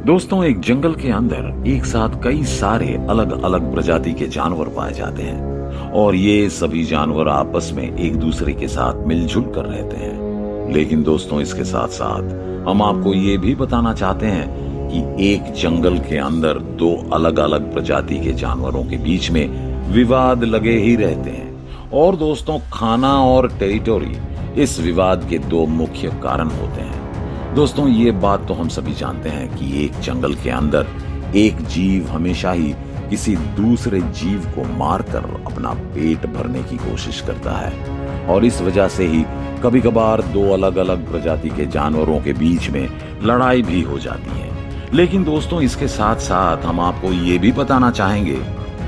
दोस्तों, एक जंगल के अंदर एक साथ कई सारे अलग अलग प्रजाति के जानवर पाए जाते हैं और ये सभी जानवर आपस में एक दूसरे के साथ मिलजुल कर रहते हैं। लेकिन दोस्तों, इसके साथ साथ हम आपको ये भी बताना चाहते हैं कि एक जंगल के अंदर दो अलग अलग प्रजाति के जानवरों के बीच में विवाद लगे ही रहते हैं। और दोस्तों, खाना और टेरिटोरी इस विवाद के दो मुख्य कारण होते हैं। दोस्तों, ये बात तो हम सभी जानते हैं कि एक जंगल के अंदर एक जीव हमेशा ही किसी दूसरे जीव को मारकर अपना पेट भरने की कोशिश करता है और इस वजह से ही कभी कभार दो अलग अलग प्रजाति के जानवरों के बीच में लड़ाई भी हो जाती है। लेकिन दोस्तों, इसके साथ साथ हम आपको ये भी बताना चाहेंगे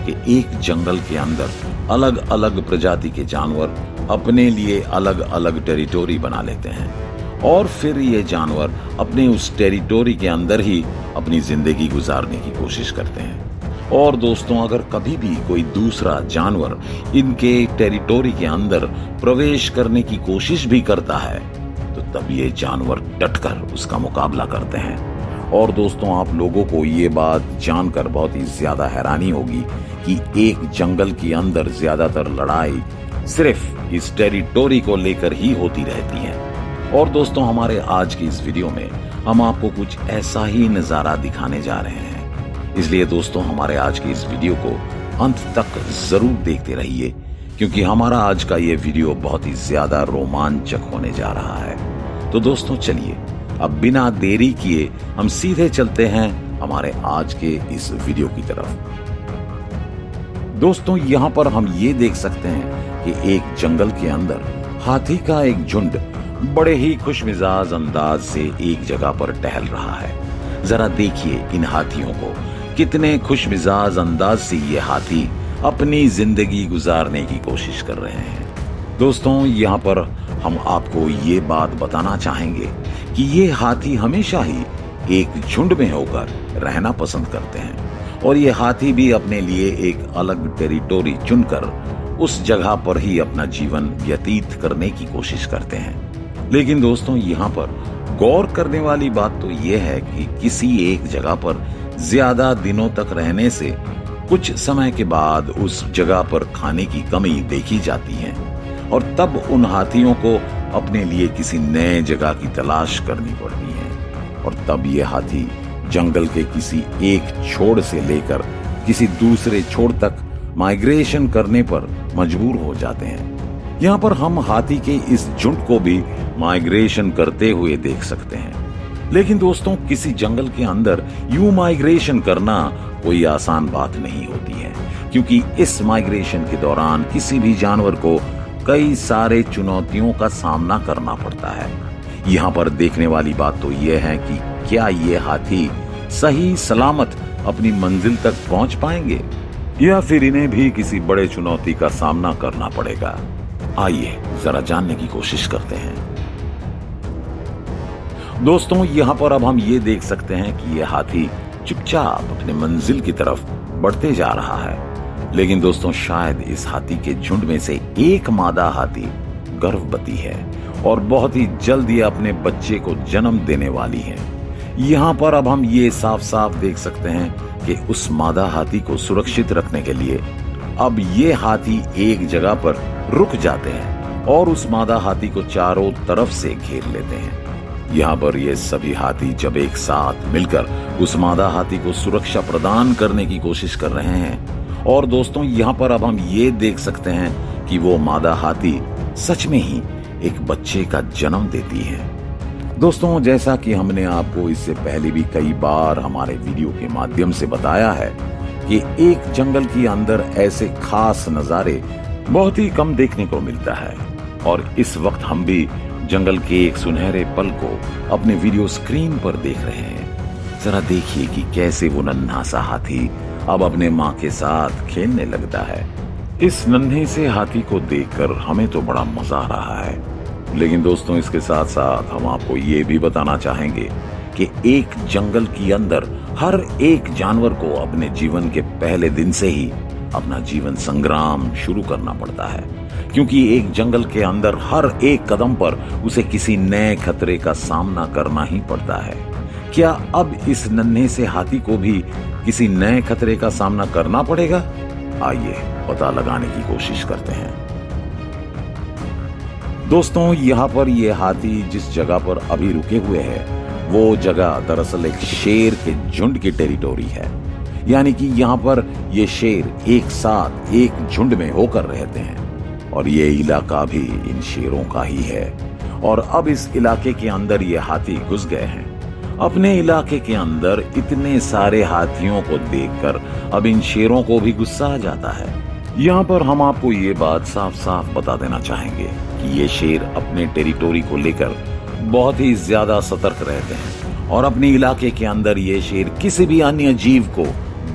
कि एक जंगल के अंदर अलग अलग प्रजाति के जानवर अपने लिए अलग अलग टेरिटोरी बना लेते हैं और फिर ये जानवर अपने उस टेरिटोरी के अंदर ही अपनी जिंदगी गुजारने की कोशिश करते हैं। और दोस्तों, अगर कभी भी कोई दूसरा जानवर इनके टेरिटोरी के अंदर प्रवेश करने की कोशिश भी करता है तो तब ये जानवर डटकर उसका मुकाबला करते हैं। और दोस्तों, आप लोगों को ये बात जानकर बहुत ही ज्यादा हैरानी होगी कि एक जंगल के अंदर ज्यादातर लड़ाई सिर्फ इस टेरिटोरी को लेकर ही होती रहती है। और दोस्तों, हमारे आज की इस वीडियो में हम आपको कुछ ऐसा ही नजारा दिखाने जा रहे हैं। इसलिए दोस्तों, हमारे आज की इस वीडियो को अंत तक जरूर देखते रहिए क्योंकि हमारा आज का ये वीडियो बहुत ही ज्यादा रोमांचक होने जा रहा है। तो दोस्तों, चलिए अब बिना देरी किए हम सीधे चलते हैं हमारे आज के इस वीडियो की तरफ। दोस्तों, यहाँ पर हम ये देख सकते हैं कि एक जंगल के अंदर हाथी का एक झुंड बड़े ही खुशमिजाज अंदाज से एक जगह पर टहल रहा है। जरा देखिए इन हाथियों को, कितने खुशमिजाज अंदाज से ये हाथी अपनी जिंदगी गुजारने की कोशिश कर रहे हैं। दोस्तों, यहाँ पर हम आपको ये बात बताना चाहेंगे कि ये हाथी हमेशा ही एक झुंड में होकर रहना पसंद करते हैं और ये हाथी भी अपने लिए एक अलग टेरिटोरी चुनकर उस जगह पर ही अपना जीवन व्यतीत करने की कोशिश करते हैं। लेकिन दोस्तों, यहाँ पर गौर करने वाली बात तो यह है कि किसी एक जगह पर ज्यादा दिनों तक रहने से कुछ समय के बाद उस जगह पर खाने की कमी देखी जाती है और तब उन हाथियों को अपने लिए किसी नए जगह की तलाश करनी पड़ती है और तब ये हाथी जंगल के किसी एक छोर से लेकर किसी दूसरे छोर तक माइग्रेशन करने पर मजबूर हो जाते हैं। यहाँ पर हम हाथी के इस झुंड को भी माइग्रेशन करते हुए देख सकते हैं। लेकिन दोस्तों, किसी जंगल के अंदर यूं माइग्रेशन करना कोई आसान बात नहीं होती है क्योंकि इस माइग्रेशन के दौरान किसी भी जानवर को कई सारे चुनौतियों का सामना करना पड़ता है। यहाँ पर देखने वाली बात तो यह है कि क्या ये हाथी सही सलामत अपनी मंजिल तक पहुंच पाएंगे या फिर इन्हें भी किसी बड़े चुनौती का सामना करना पड़ेगा। आइए जरा जानने की कोशिश करते हैं। दोस्तों, यहाँ पर अब हम ये देख सकते हैं कि यह हाथी चुपचाप अपने मंजिल की तरफ बढ़ते जा रहा है। लेकिन दोस्तों, शायद इस हाथी के झुंड में से एक मादा हाथी गर्भवती है और बहुत ही जल्द ये अपने बच्चे को जन्म देने वाली है। यहाँ पर अब हम ये साफ साफ देख सकते हैं कि उस मादा हाथी को सुरक्षित रखने के लिए अब ये हाथी एक जगह पर रुक जाते हैं और उस मादा हाथी को चारों तरफ से घेर लेते हैं। यहाँ पर ये सभी हाथी जब एक साथ मिलकर उस मादा हाथी को सुरक्षा प्रदान करने की कोशिश कर रहे हैं। और दोस्तों, यहाँ पर अब हम ये देख सकते हैं कि वो मादा हाथी सच में ही एक बच्चे का जन्म देती है। दोस्तों, जैसा कि हमने आपको इससे पहले भी कई बार हमारे वीडियो के माध्यम से बताया है कि एक जंगल के अंदर ऐसे खास नजारे बहुत ही कम देखने को मिलता है और इस वक्त हम भी जंगल के एक सुनहरे पल को अपने वीडियो स्क्रीन पर देख रहे हैं। जरा देखिए कि कैसे वो नन्हा सा हाथी अब अपने माँ के साथ खेलने लगता है। इस नन्हे से हाथी को देखकर हमें तो बड़ा मजा आ रहा है। लेकिन दोस्तों, इसके साथ साथ हम आपको ये भी बताना चाहेंगे कि एक जंगल के अंदर हर एक जानवर को अपने जीवन के पहले दिन से ही अपना जीवन संग्राम शुरू करना पड़ता है क्योंकि एक जंगल के अंदर हर एक कदम पर उसे किसी नए खतरे का सामना करना ही पड़ता है। क्या अब इस नन्हे से हाथी को भी किसी नए खतरे का सामना करना पड़ेगा? आइए पता लगाने की कोशिश करते हैं। दोस्तों, यहाँ पर ये हाथी जिस जगह पर अभी रुके हुए हैं वो जगह दरअसल एक शेर के झुंड की टेरिटोरी है। यानी कि यहाँ पर ये शेर एक साथ एक झुंड में होकर रहते हैं और ये इलाका भी इन शेरों का ही है। और अब इस इलाके के अंदर ये हाथी घुस गए हैं। अपने इलाके के अंदर इतने सारे हाथियों को देखकर अब इन शेरों को भी गुस्सा आ जाता है। यहाँ पर हम आपको ये बात साफ साफ बता देना चाहेंगे कि ये शेर अपने टेरिटोरी को लेकर बहुत ही ज्यादा सतर्क रहते हैं और अपने इलाके के अंदर ये शेर किसी भी अन्य जीव को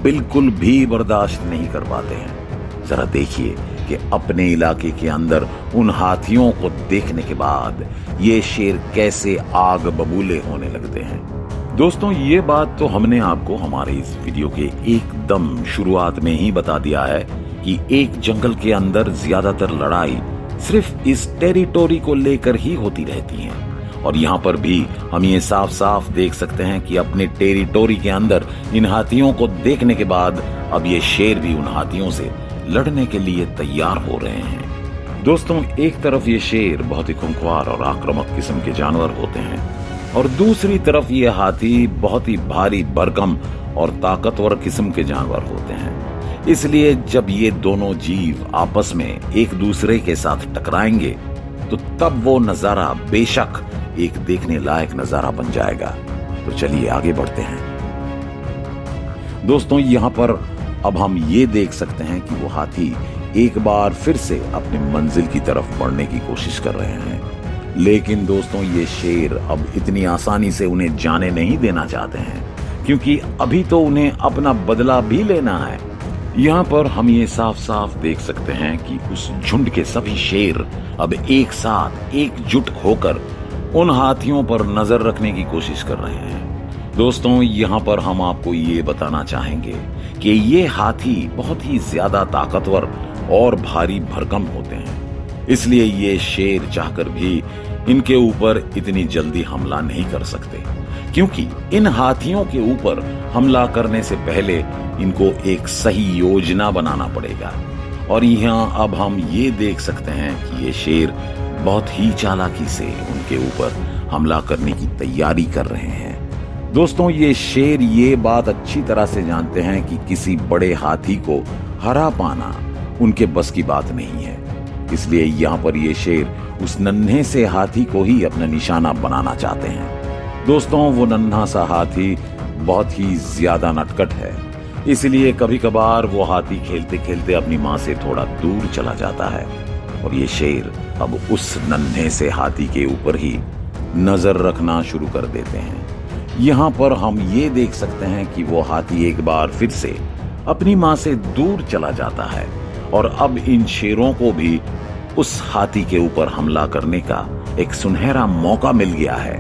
बिल्कुल भी बर्दाश्त नहीं कर पाते हैं। जरा देखिए कि अपने इलाके के अंदर उन हाथियों को देखने के बाद ये शेर कैसे आग बबूले होने लगते हैं। दोस्तों, ये बात तो हमने आपको हमारे इस वीडियो के एकदम शुरुआत में ही बता दिया है कि एक जंगल के अंदर ज्यादातर लड़ाई सिर्फ इस टेरिटोरी को लेकर ही होती रहती है। और यहाँ पर भी हम ये साफ साफ देख सकते हैं कि अपने टेरिटोरी के अंदर इन हाथियों को देखने के बाद अब ये शेर भी उन हाथियों से लड़ने के लिए तैयार हो रहे हैं। दोस्तों, एक तरफ ये शेर बहुत ही खूंखार और आक्रामक किस्म के जानवर होते हैं और दूसरी तरफ ये हाथी बहुत ही भारी भरकम और ताकतवर किस्म के जानवर होते हैं। इसलिए जब ये दोनों जीव आपस में एक दूसरे के साथ टकराएंगे तो तब वो नजारा बेशक एक देखने लायक नजारा बन जाएगा। तो चलिए आगे बढ़ते हैं। दोस्तों, यहाँ पर अब हम ये देख सकते हैं कि वो हाथी एक बार फिर से अपनी मंजिल की तरफ बढ़ने की कोशिश कर रहे हैं। लेकिन दोस्तों, ये शेर अब इतनी आसानी से उन्हें जाने नहीं देना चाहते हैं क्योंकि अभी तो उन्हें अपना बदला भी लेना है। यहाँ पर हम ये साफ साफ देख सकते हैं कि उस झुंड के सभी शेर अब एक साथ एकजुट होकर उन हाथियों पर नजर रखने की कोशिश कर रहे हैं। दोस्तों, यहाँ पर हम आपको ये बताना चाहेंगे कि ये हाथी बहुत ही ज्यादा ताकतवर और भारी भरकम होते हैं। इसलिए ये शेर चाहकर भी इनके ऊपर इतनी जल्दी हमला नहीं कर सकते क्योंकि इन हाथियों के ऊपर हमला करने से पहले इनको एक सही योजना बनाना पड़ेगा। और यहाँ अब हम ये देख सकते हैं कि ये शेर बहुत ही चालाकी से उनके ऊपर हमला करने की तैयारी कर रहे हैं। दोस्तों, ये शेर ये बात अच्छी तरह से जानते हैं कि किसी बड़े हाथी को हरा पाना उनके बस की बात नहीं है। इसलिए यहाँ पर ये शेर उस नन्हे से हाथी को ही अपना निशाना बनाना चाहते हैं। दोस्तों, वो नन्हा सा हाथी बहुत ही ज्यादा नटखट है। इसलिए कभी कभार वो हाथी खेलते खेलते अपनी माँ से थोड़ा दूर चला जाता है और ये शेर अब उस नन्हे से हाथी के ऊपर ही नजर रखना शुरू कर देते हैं। यहाँ पर हम ये देख सकते हैं कि वो हाथी एक बार फिर से अपनी माँ से दूर चला जाता है और अब इन शेरों को भी उस हाथी के ऊपर हमला करने का एक सुनहरा मौका मिल गया है।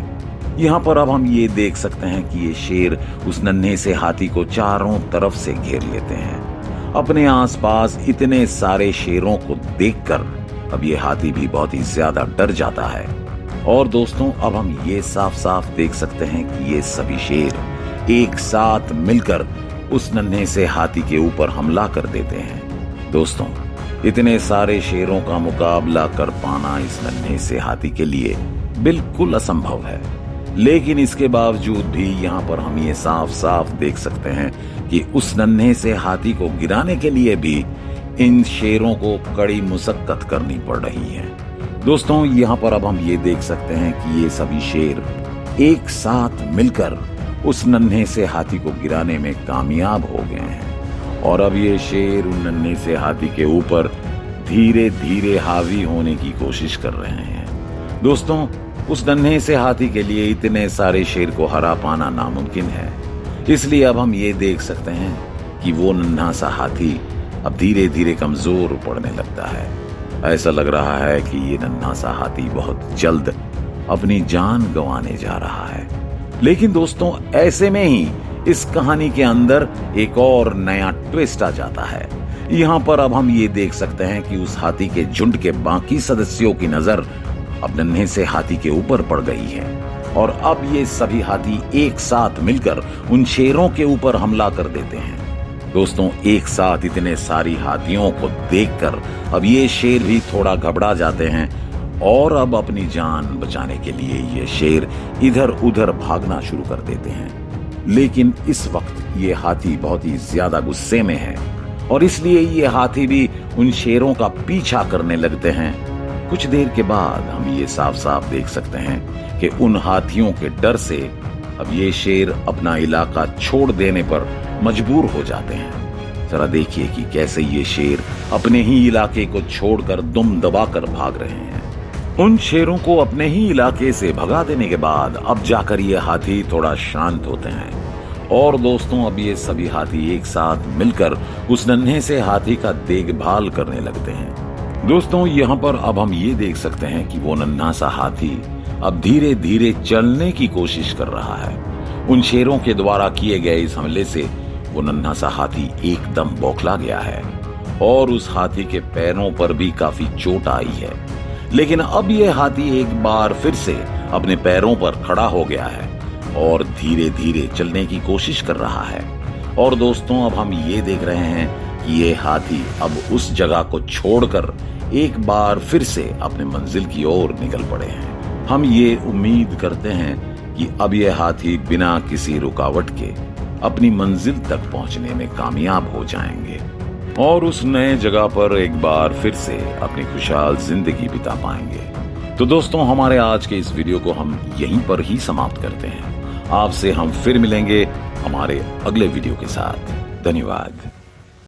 यहाँ पर अब हम ये देख सकते हैं कि ये शेर उस नन्हे से हाथी को चारों तरफ से घेर लेते हैं। अपने आसपास इतने सारे शेरों को देखकर अब ये हाथी भी बहुत ही ज्यादा डर जाता है। और दोस्तों, अब हम ये साफ साफ देख सकते हैं कि ये सभी शेर एक साथ मिलकर उस नन्हे से हाथी के ऊपर हमला कर देते हैं। दोस्तों, इतने सारे शेरों का मुकाबला कर पाना इस नन्हे से हाथी के लिए बिल्कुल असंभव है। लेकिन इसके बावजूद भी यहाँ पर हम ये साफ साफ देख सकते हैं कि उस नन्हे से हाथी को गिराने के लिए भी इन शेरों को कड़ी मुशक्कत करनी पड़ रही है। दोस्तों, यहाँ पर अब हम ये देख सकते हैं कि ये सभी शेर एक साथ मिलकर उस नन्हे से हाथी को गिराने में कामयाब हो गए हैं और अब ये शेर उन नन्हे से हाथी के ऊपर धीरे धीरे हावी होने की कोशिश कर रहे हैं। दोस्तों, उस नन्हे से हाथी के लिए इतने सारे शेर को हरा पाना नामुमकिन है। इसलिए अब हम ये देख सकते हैं कि वो नन्हा सा हाथी अब धीरे धीरे कमजोर पड़ने लगता है। ऐसा लग रहा है कि ये नन्हा सा हाथी बहुत जल्द अपनी जान गंवाने जा रहा है। लेकिन दोस्तों, ऐसे में ही इस कहानी के अंदर एक और नया ट्विस्ट आ जाता है। यहाँ पर अब हम ये देख सकते हैं कि उस हाथी के झुंड के बाकी सदस्यों की नजर अब नन्हे से हाथी के ऊपर पड़ गई है और अब ये सभी हाथी एक साथ मिलकर उन शेरों के ऊपर हमला कर देते हैं। दोस्तों, एक साथ इतने सारी हाथियों को देखकर अब ये शेर भी थोड़ा घबरा जाते हैं और अब अपनी जान बचाने के लिए ये शेर इधर उधर भागना शुरू कर देते हैं। लेकिन इस वक्त ये हाथी बहुत ही ज्यादा गुस्से में है और इसलिए ये हाथी भी उन शेरों का पीछा करने लगते हैं। कुछ देर के बाद हम ये साफ साफ देख सकते हैं कि उन हाथियों के डर से अब ये शेर अपना इलाका छोड़ देने पर मजबूर हो जाते हैं। जरा देखिए कि कैसे ये शेर अपने ही इलाके को छोड़कर दुम दबाकर भाग रहे हैं। उन शेरों को अपने ही इलाके से भगा देने के बाद अब जाकर ये हाथी थोड़ा शांत होते हैं और दोस्तों, अब ये सभी हाथी एक साथ मिलकर उस नन्हे से हाथी का देखभाल करने लगते हैं। दोस्तों, यहाँ पर अब हम ये देख सकते हैं कि वो नन्हा सा हाथी अब धीरे धीरे चलने की कोशिश कर रहा है। उन शेरों के द्वारा किए गए इस हमले से वो नन्हा सा हाथी एकदम बौखला गया है और उस हाथी के पैरों पर भी काफी चोट आई है। लेकिन अब ये हाथी एक बार फिर से अपने पैरों पर खड़ा हो गया है और धीरे धीरे चलने की कोशिश कर रहा है। और दोस्तों, अब हम ये देख रहे हैं कि ये हाथी अब उस जगह को छोड़कर एक बार फिर से अपने मंजिल की ओर निकल पड़े हैं। हम ये उम्मीद करते हैं कि अब ये हाथी बिना किसी रुकावट के अपनी मंजिल तक पहुंचने में कामयाब हो जाएंगे और उस नए जगह पर एक बार फिर से अपनी खुशहाल जिंदगी बिता पाएंगे। तो दोस्तों, हमारे आज के इस वीडियो को हम यहीं पर ही समाप्त करते हैं। आपसे हम फिर मिलेंगे हमारे अगले वीडियो के साथ। धन्यवाद।